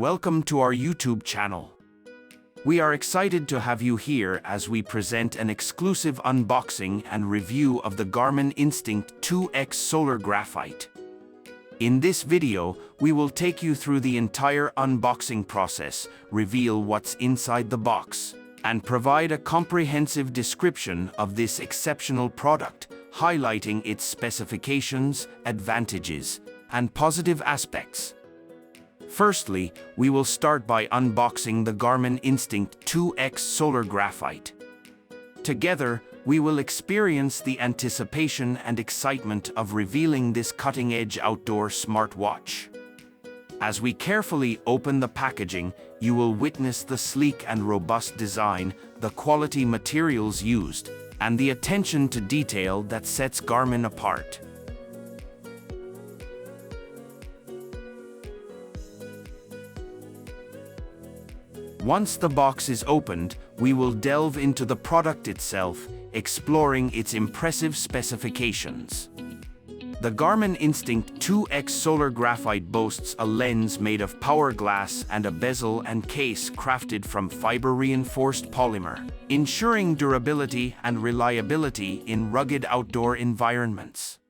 Welcome to our YouTube channel. We are excited to have you here as we present an exclusive unboxing and review of the Garmin Instinct 2X Solar Graphite. In this video, we will take you through the entire unboxing process, reveal what's inside the box, and provide a comprehensive description of this exceptional product, highlighting its specifications, advantages, and positive aspects. Firstly, we will start by unboxing the Garmin Instinct 2X Solar Graphite. Together, we will experience the anticipation and excitement of revealing this cutting-edge outdoor smartwatch. As we carefully open the packaging, you will witness the sleek and robust design, the quality materials used, and the attention to detail that sets Garmin apart. Once the box is opened, we will delve into the product itself, exploring its impressive specifications. The Garmin Instinct 2X Solar Graphite boasts a lens made of power glass and a bezel and case crafted from fiber-reinforced polymer, ensuring durability and reliability in rugged outdoor environments.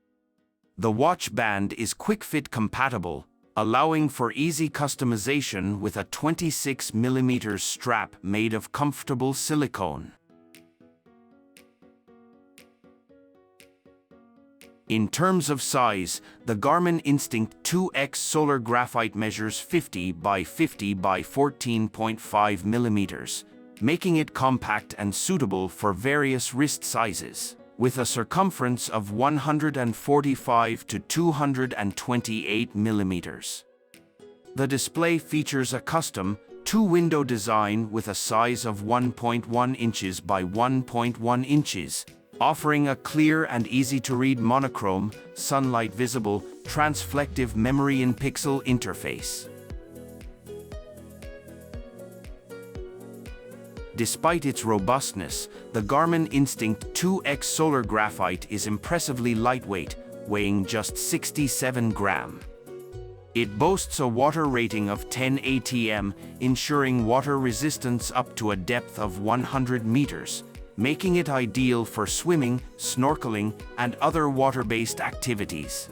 The watch band is quick-fit compatible, allowing for easy customization with a 26mm strap made of comfortable silicone. In terms of size, the Garmin Instinct 2X Solar Graphite measures 50 by 50 by 14.5 millimeters, making it compact and suitable for various wrist sizes, with a circumference of 145 to 228 millimeters. The display features a custom, two-window design with a size of 1.1 inches by 1.1 inches, offering a clear and easy-to-read monochrome, sunlight-visible, transflective memory-in-pixel interface. Despite its robustness, the Garmin Instinct 2X Solar Graphite is impressively lightweight, weighing just 67 grams. It boasts a water rating of 10 atm, ensuring water resistance up to a depth of 100 meters, making it ideal for swimming, snorkeling, and other water-based activities.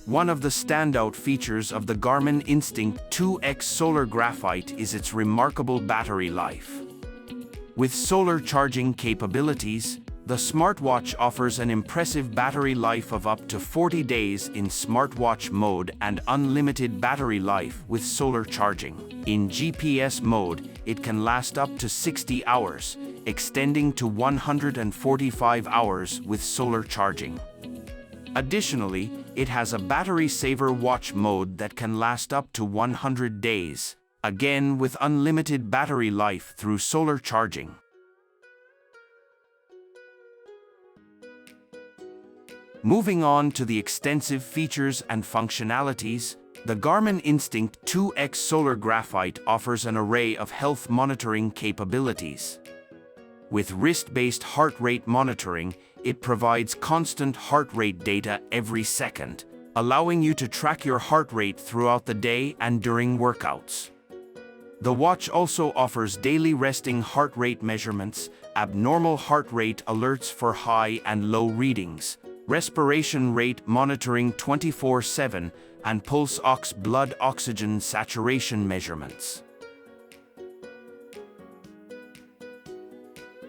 One of the standout features of the Garmin Instinct 2X Solar Graphite is its remarkable battery life. With solar charging capabilities, the smartwatch offers an impressive battery life of up to 40 days in smartwatch mode and unlimited battery life with solar charging. In GPS mode, it can last up to 60 hours, extending to 145 hours with solar charging. Additionally, it has a battery saver watch mode that can last up to 100 days, again with unlimited battery life through solar charging. Moving on to the extensive features and functionalities, the Garmin Instinct 2X Solar Graphite offers an array of health monitoring capabilities. With wrist-based heart rate monitoring, it provides constant heart rate data every second, allowing you to track your heart rate throughout the day and during workouts. The watch also offers daily resting heart rate measurements, abnormal heart rate alerts for high and low readings, respiration rate monitoring 24/7, and pulse ox blood oxygen saturation measurements.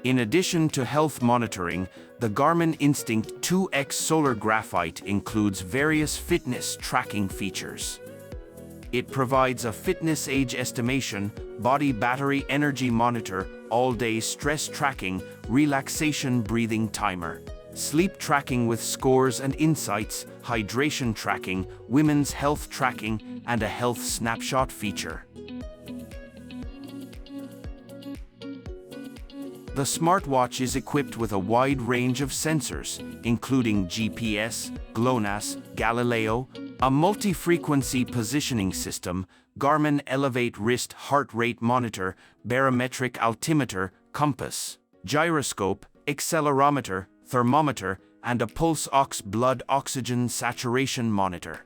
In addition to health monitoring, the Garmin Instinct 2X Solar Graphite includes various fitness tracking features. It provides a fitness age estimation, body battery energy monitor, all-day stress tracking, relaxation breathing timer, sleep tracking with scores and insights, hydration tracking, women's health tracking, and a health snapshot feature. The smartwatch is equipped with a wide range of sensors, including GPS, GLONASS, Galileo, a multi-frequency positioning system, Garmin Elevate wrist heart rate monitor, barometric altimeter, compass, gyroscope, accelerometer, thermometer, and a pulse ox blood oxygen saturation monitor.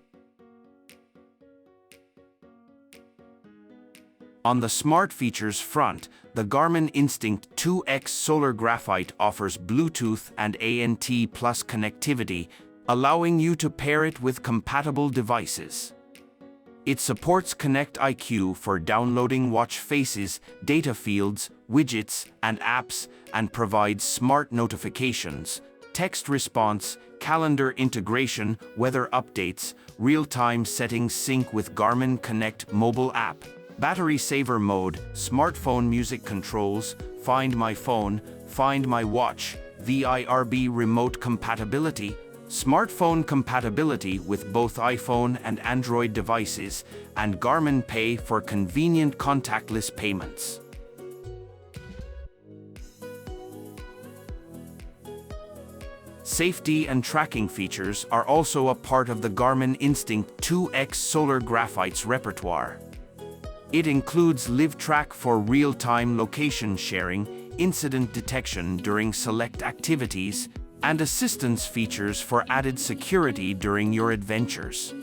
On the smart features front, the Garmin Instinct 2X Solar Graphite offers Bluetooth and ANT Plus connectivity, allowing you to pair it with compatible devices. It supports Connect IQ for downloading watch faces, data fields, widgets, and apps, and provides smart notifications, text response, calendar integration, weather updates, real-time settings sync with Garmin Connect mobile app, battery saver mode, smartphone music controls, Find My Phone, Find My Watch, VIRB remote compatibility, smartphone compatibility with both iPhone and Android devices, and Garmin Pay for convenient contactless payments. Safety and tracking features are also a part of the Garmin Instinct 2X Solar Graphite's repertoire. It includes LiveTrack for real-time location sharing, incident detection during select activities, and assistance features for added security during your adventures.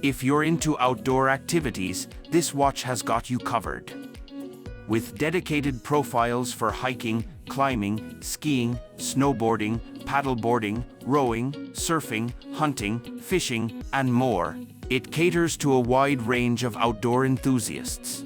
If you're into outdoor activities, this watch has got you covered. With dedicated profiles for hiking, climbing, skiing, snowboarding, paddleboarding, rowing, surfing, hunting, fishing, and more, it caters to a wide range of outdoor enthusiasts.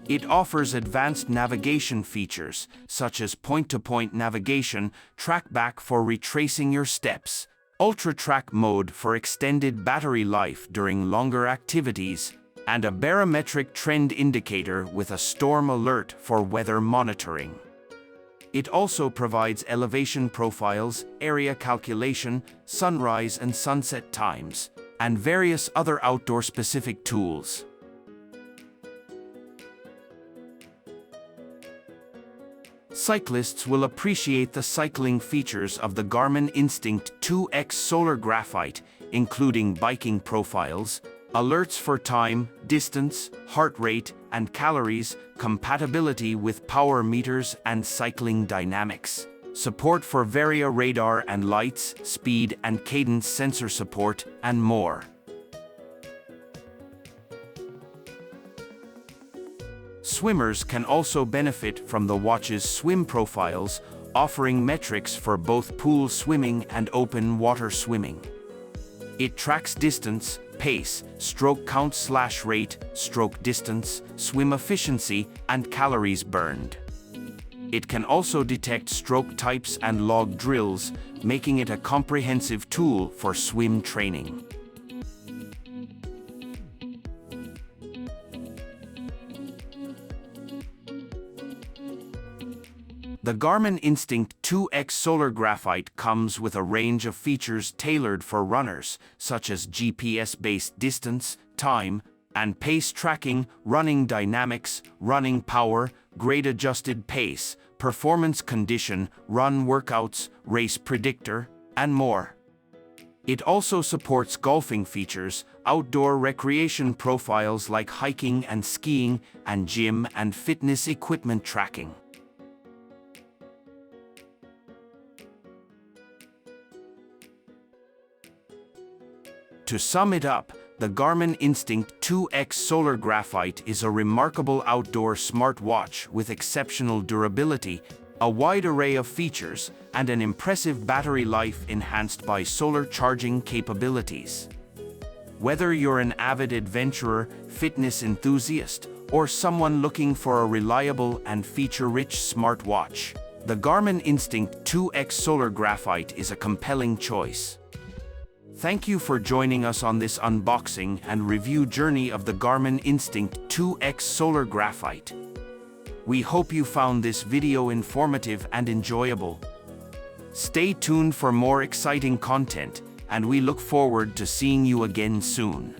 It offers advanced navigation features, such as point-to-point navigation, trackback for retracing your steps, ultra-track mode for extended battery life during longer activities, and a barometric trend indicator with a storm alert for weather monitoring. It also provides elevation profiles, area calculation, sunrise and sunset times, and various other outdoor-specific tools. Cyclists will appreciate the cycling features of the Garmin Instinct 2X Solar Graphite, including biking profiles, alerts for time, distance, heart rate, and calories, compatibility with power meters and cycling dynamics, support for Varia radar and lights, speed and cadence sensor support, and more. Swimmers can also benefit from the watch's swim profiles, offering metrics for both pool swimming and open water swimming. It tracks distance, pace, stroke count/rate, stroke distance, swim efficiency, and calories burned. It can also detect stroke types and log drills, making it a comprehensive tool for swim training. The Garmin Instinct 2X Solar Graphite comes with a range of features tailored for runners, such as GPS-based distance, time, and pace tracking, running dynamics, running power, grade-adjusted pace, performance condition, run workouts, race predictor, and more. It also supports golfing features, outdoor recreation profiles like hiking and skiing, and gym and fitness equipment tracking. To sum it up, the Garmin Instinct 2X Solar Graphite is a remarkable outdoor smartwatch with exceptional durability, a wide array of features, and an impressive battery life enhanced by solar charging capabilities. Whether you're an avid adventurer, fitness enthusiast, or someone looking for a reliable and feature-rich smartwatch, the Garmin Instinct 2X Solar Graphite is a compelling choice. Thank you for joining us on this unboxing and review journey of the Garmin Instinct 2X Solar Graphite. We hope you found this video informative and enjoyable. Stay tuned for more exciting content, and we look forward to seeing you again soon.